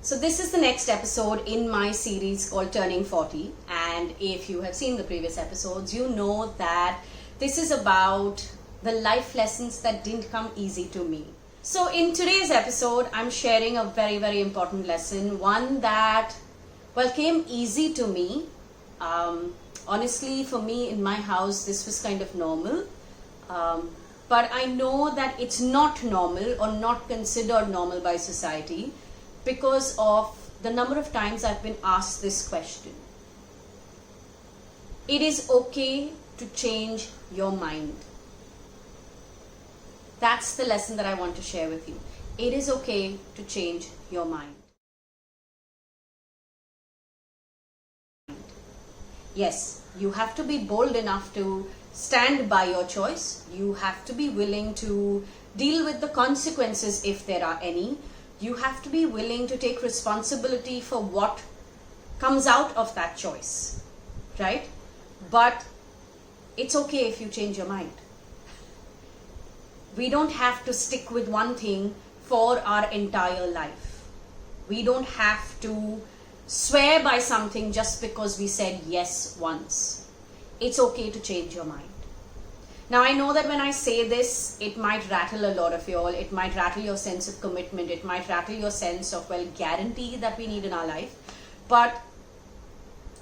So this is the next episode in my series called Turning 40, and if you have seen the previous episodes, you know that this is about the life lessons that didn't come easy to me. So in today's episode, I'm sharing a very, very important lesson, one that, came easy to me. Honestly, for me in my house, this was kind of normal. But I know that it's not normal or not considered normal by society because of the number of times I've been asked this question. It is okay to change your mind. That's the lesson that I want to share with you. It is okay to change your mind. Yes, you have to be bold enough to stand by your choice. You have to be willing to deal with the consequences if there are any. You have to be willing to take responsibility for what comes out of that choice, right? But it's okay if you change your mind. We don't have to stick with one thing for our entire life. We don't have to swear by something just because we said yes once. It's okay to change your mind. Now, I know that when I say this, it might rattle a lot of you all. It might rattle your sense of commitment. It might rattle your sense of, guarantee that we need in our life. But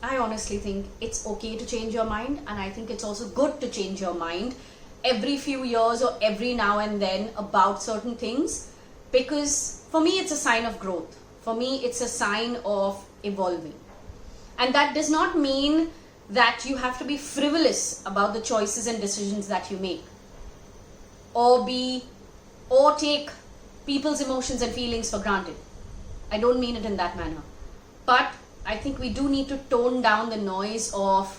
I honestly think it's okay to change your mind. And I think it's also good to change your mind every few years or every now and then about certain things. Because for me, it's a sign of growth. For me, it's a sign of evolving. And that does not mean that you have to be frivolous about the choices and decisions that you make, or take people's emotions and feelings for granted. I don't mean it in that manner. But I think we do need to tone down the noise of,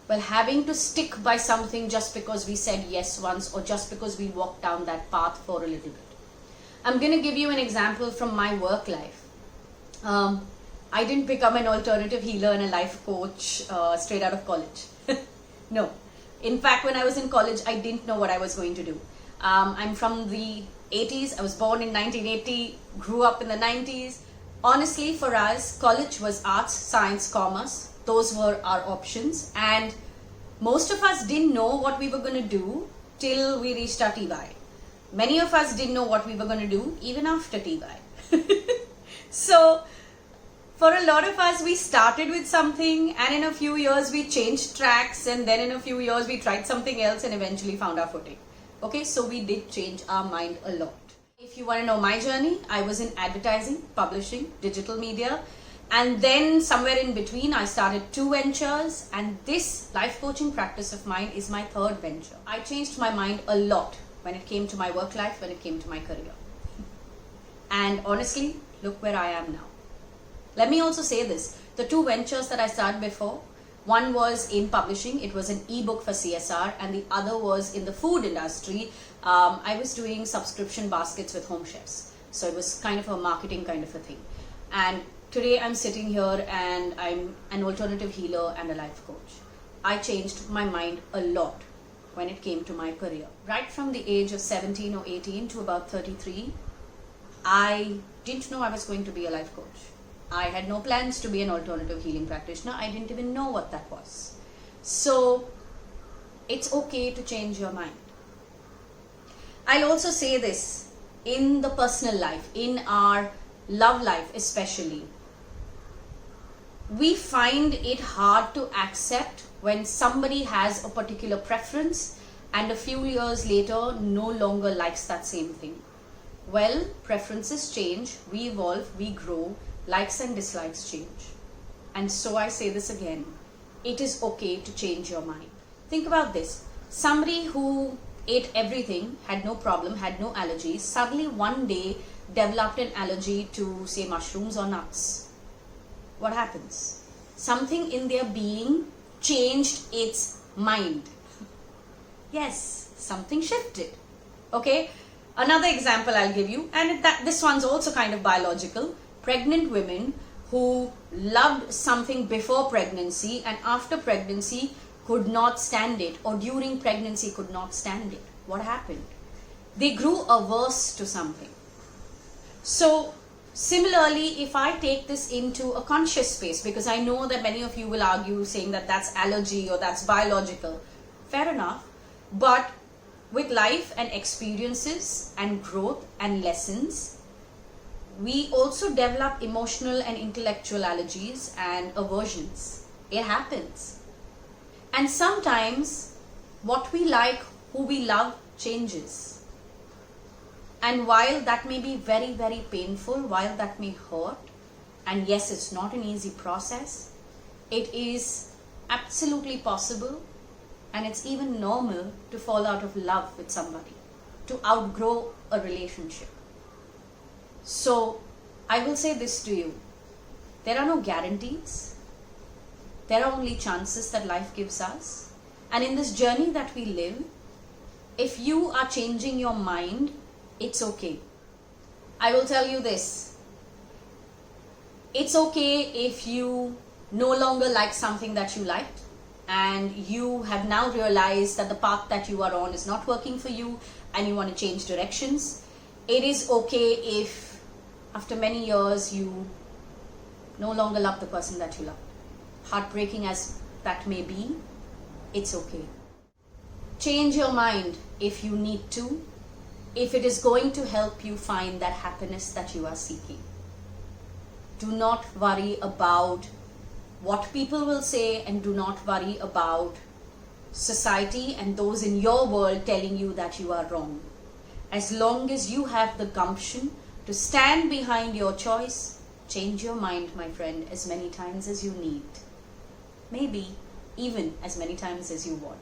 having to stick by something just because we said yes once or just because we walked down that path for a little bit. I'm going to give you an example from my work life. I didn't become an alternative healer and a life coach straight out of college. No. In fact, when I was in college, I didn't know what I was going to do. I'm from the 80s. I was born in 1980, grew up in the 90s. Honestly, for us, college was arts, science, commerce. Those were our options. And most of us didn't know what we were going to do till we reached our TY. Many of us didn't know what we were going to do even after TY. So, for a lot of us, we started with something and in a few years we changed tracks, and then in a few years we tried something else and eventually found our footing. Okay, so we did change our mind a lot. If you want to know my journey, I was in advertising, publishing, digital media, and then somewhere in between I started 2 ventures, and this life coaching practice of mine is my 3rd venture. I changed my mind a lot when it came to my work life, when it came to my career. And honestly, look where I am now. Let me also say this. The 2 ventures that I started before, one was in publishing. It was an ebook for CSR, and the other was in the food industry. I was doing subscription baskets with home chefs. So it was kind of a marketing kind of a thing. And today I'm sitting here and I'm an alternative healer and a life coach. I changed my mind a lot when it came to my career. Right from the age of 17 or 18 to about 33, I didn't know I was going to be a life coach. I had no plans to be an alternative healing practitioner. I didn't even know what that was. So, it's okay to change your mind. I'll also say this, in the personal life, in our love life especially, we find it hard to accept when somebody has a particular preference and a few years later no longer likes that same thing. Well, preferences change, we evolve, we grow. Likes and dislikes change. And so I say this again, it is okay to change your mind. Think about this. Somebody who ate everything, had no problem, had no allergies, suddenly one day developed an allergy to, say, mushrooms or nuts. What happens? Something in their being changed its mind. Yes, something shifted. Okay? Another example I'll give you, and this one's also kind of biological. Pregnant women who loved something before pregnancy and after pregnancy could not stand it, or during pregnancy could not stand it. What happened? They grew averse to something. So Similarly, if I take this into a conscious space, because I know that many of you will argue saying that that's allergy or that's biological, fair enough, but with life and experiences and growth and lessons, we also develop emotional and intellectual allergies and aversions. It happens. And sometimes what we like, who we love, changes. And while that may be very, very painful, while that may hurt, and yes, it's not an easy process, it is absolutely possible, and it's even normal to fall out of love with somebody, to outgrow a relationship. So I will say this to you: there are no guarantees, there are only chances that life gives us. And in this journey that we live, if you are changing your mind, it's okay. I will tell you this: it's okay if you no longer like something that you liked, and you have now realized that the path that you are on is not working for you and you want to change directions. It is okay if after many years you no longer love the person that you love. Heartbreaking as that may be, it's okay. Change your mind if you need to, if it is going to help you find that happiness that you are seeking. Do not worry about what people will say, and do not worry about society and those in your world telling you that you are wrong. As long as you have the gumption to stand behind your choice, change your mind, my friend, as many times as you need. Maybe even as many times as you want.